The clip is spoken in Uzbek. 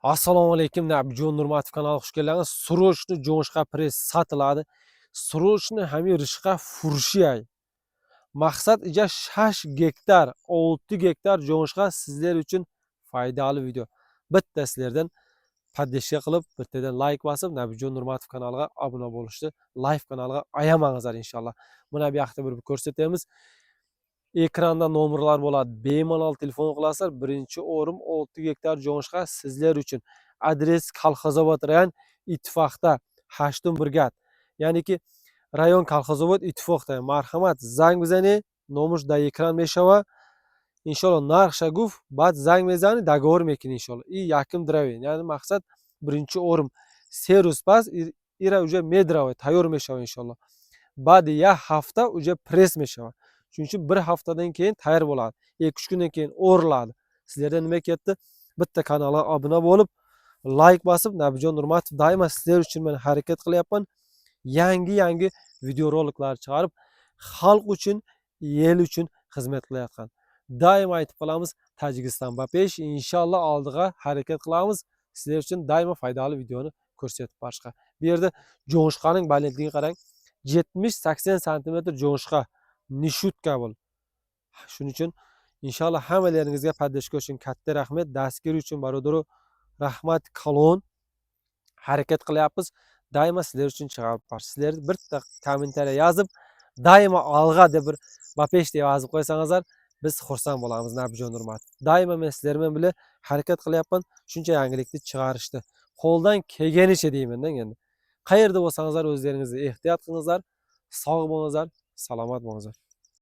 Assalomu alaykum, Nabijon Nurmatov kanaliga xush kelibsiz. Srochni jo'ng'ishqa press sotiladi. Srochni hamirishqa furshiy. Maqsad ija 6 gektar, 6 gektar jo'ng'ishqa sizlar uchun foydali video. Bitta sizlardan podдержка qilib, bittadan like bosib, Nabijon Nurmatov kanaliga obuna bo'lishni, live kanaliga ayamangizlar inshaalloh. Buni bu yoqda bir ko'rsatamiz. Ekranda nomerlar bo'ladi. Bemalol telefon qilasizlar. Birinchi o'rim 6 gektar jo'ng'ishqa sizlar uchun. Adres Kolxozobod rayon ittifoqda 8 brigad. Ya'niki rayon Kolxozobod ittifoqda. Marhamat, zang bizani, nomer da ekran meshava. Inshaalloh narx shaguf, ba'd zang mezani dogovor mekin inshaalloh. I yakim draven. Ya'ni maqsad birinchi o'rim servis pas ira уже medrovoy tayyor meshava inshaalloh. Ba'd ya hafta уже press meshava. Chunki bir haftadan keyin tayyor bo'ladi. 2-3 kundan keyin o'riladi. Sizlardan nima ketdi? Bitta kanalga obuna bo'lib, like bosib, Nabijon Nurmatov doimo sizlar uchun men harakat qilyapman. Yangi videoroliklar chiqarib, xalq uchun, el uchun xizmat qilayotgan. Doimo aytib qolamiz, Tojikiston bapesh inshaalloh oldiga harakat qilamiz. Sizlar uchun doimo foydali videoni ko'rsatib borishga. Bu yerda jo'ng'ishqaning balandligiga qarang. 70-80 sm jo'ng'ishqa nishutka bo'l. Shuning uchun inshaalloh hammalaringizga podдержка uchun katta rahmat, dastgir uchun barodaro rahmat kalon. Harakat qilyapmiz. Doimo sizlar uchun chiqarib bor. Sizlar bitta kommentariya yozib, doimo olg'a deb bir bapesh deb yozib qo'ysangizlar, biz xursand bo'lamiz. Nabijon Nurmatov. Doimo men sizlar bilan harakat qilyapman. Shuncha yangilikni chiqarishdi. Qo'ldan kelganicha deyman endi. Qayerda bo'lsangizlar o'zlaringizni ehtiyot qilingizlar, sog' bo'lingizlar, salomat bo'lingizlar.